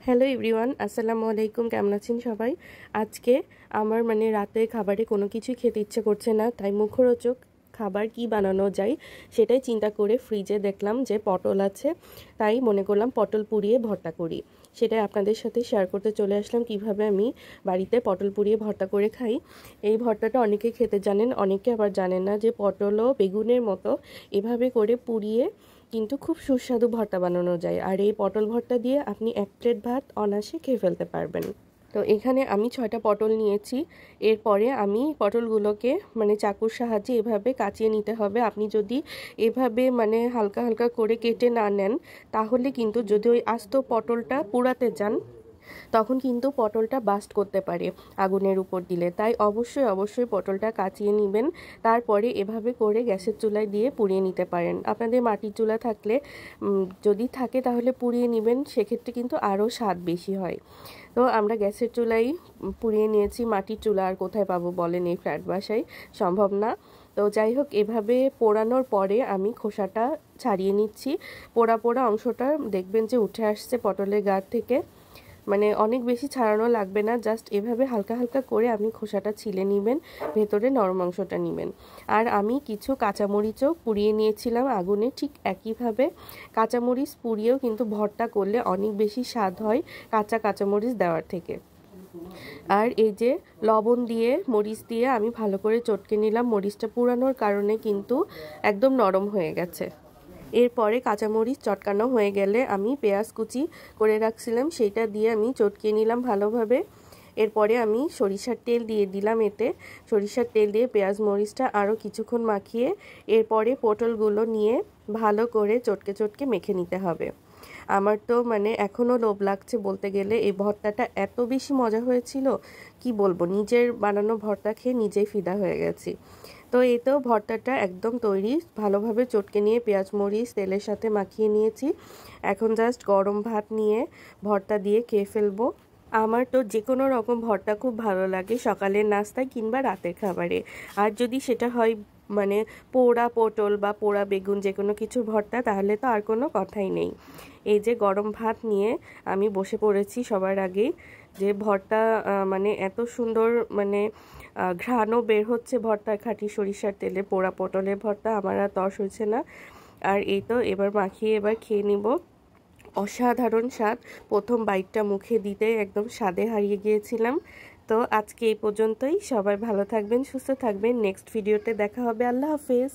Hello everyone, আসসালামু আলাইকুম। কেমন আছেন সবাই? আজকে আমার রাতে খাবারে কোনো কিছুই খেতে ইচ্ছে করছে না, তাই মুখরোচক খাবার কি বানানো যায় সেটাই চিন্তা করে ফ্রিজে দেখলাম যে পটল আছে, তাই মনে করলাম পটল পুড়িয়ে ভর্তা করি। সেটাই আপনাদের সাথে শেয়ার করতে চলে আসলাম কিভাবে আমি বাড়িতে পটল পুড়িয়ে ভর্তা করে খাই। এই ভর্তাটা অনেকে খেতে জানেন, অনেকে আবার জানেন না যে পটল ও বেগুনের মতো এভাবে করে পুড়িয়ে কিন্তু খুব সুস্বাদু ভর্তা বানানো যায়। আর এই পটল ভর্তা দিয়ে আপনি 1 প্লেট ভাত অনায়াসে খেয়ে ফেলতে পারবেন। তো এখানে আমি 6টা পটল নিয়েছি। এরপরে আমি পটলগুলোকে চাকুর সাহায্যে এভাবে কাচিয়ে নিতে হবে। আপনি যদি এভাবে হালকা হালকা করে কেটে না নেন, তাহলে কিন্তু যদি ওই আস্ত পটলটা পোড়াতে যান তখন কিন্তু পটলটা বাস্ট করতে পারে আগুনের উপর দিলে। তাই অবশ্যই পটলটা কাচিয়ে নেবেন। তারপরে এভাবে করে গ্যাসের চুলায় দিয়ে পুড়িয়ে নিতে পারেন। আপনাদের মাটির চুলা থাকলে যদি থাকে তাহলে পুড়িয়ে নেবেন, সেক্ষেত্রে কিন্তু আরও স্বাদ বেশি হয়। তো আমরা গ্যাসের চুলাই পুড়িয়ে নিয়েছি। মাটির চুলা আর কোথায় পাবো বলেন, এই ফ্ল্যাট বাসায় সম্ভব না। তো যাই হোক, এভাবে পোড়ানোর পরে আমি খোসাটা ছাড়িয়ে নিচ্ছি। পোড়া অংশটা দেখবেন যে উঠে আসছে পটলের গা থেকে। অনেক বেশি ছাড়ানো লাগবে না, জাস্ট এভাবে হালকা হালকা করে আপনি খোসাটা ছিলে নেবেন, ভেতরে নরম অংশটা নেবেন। আর আমি কিছু কাঁচামরিচও পুড়িয়ে নিয়েছিলাম আগুনে। ঠিক একইভাবে কাঁচামরিচ পুড়িয়েও কিন্তু ভর্তা করলে অনেক বেশি স্বাদ হয় কাঁচামরিচ দেওয়ার থেকে। আর এই যে লবণ দিয়ে মরিচ দিয়ে আমি ভালো করে চটকে নিলাম। মরিচটা পুরানোর কারণে কিন্তু একদম নরম হয়ে গেছে। এরপরে কাঁচামরিচ চটকানো হয়ে গেলে আমি পেঁয়াজ কুচি করে রাখছিলাম, সেইটা দিয়ে আমি চটকিয়ে নিলাম ভালোভাবে। এরপরে আমি সরিষার তেল দিয়ে দিলাম এতে। সরিষার তেল দিয়ে পেঁয়াজ মরিচটা আরও কিছুক্ষণ মাখিয়ে এরপরে পটলগুলো নিয়ে ভালো করে চটকে মেখে নিতে হবে। আমার তো এখনও লোভ লাগছে বলতে গেলে। এই ভর্তাটা এত বেশি মজা হয়েছিল, কি বলবো, নিজের বানানো ভর্তা খেয়ে নিজেই ফিদা হয়ে গেছি। তো এই তো ভর্তাটা একদম তৈরি। ভালোভাবে চটকে নিয়ে পেঁয়াজ মরিচ তেলের সাথে মাখিয়ে নিয়েছি। এখন জাস্ট গরম ভাত নিয়ে ভর্তা দিয়ে খেয়ে ফেলবো। আমার তো যে কোনো রকম ভর্তা খুব ভালো লাগে, সকালের নাস্তায় কিংবা রাতের খাবারে। আর যদি সেটা হয় পোড়া পটল বা পোড়া বেগুন, যে কোনো কিছুর ভর্তা, তাহলে তো আর কোনো কথাই নেই। এই যে গরম ভাত নিয়ে আমি বসে পড়েছি সবার আগেই। যে ভর্তা এত সুন্দর ঘ্রাণও বের হচ্ছে ভর্তার, খাঁটি সরিষার তেলে পোড়া পটলের ভর্তা। আমার আর তর্স হয়েছে না। আর এই তো এবার মাখিয়ে এবার খেয়ে নিব। অসাধারণ স্বাদ। প্রথম বাইটটা মুখে দিতে একদম স্বাদে হারিয়ে গিয়েছিলাম। তো আজকে এই পর্যন্তই। সবাই ভালো থাকবেন, সুস্থ থাকবেন। নেক্সট ভিডিওতে দেখা হবে। আল্লাহ হাফেজ।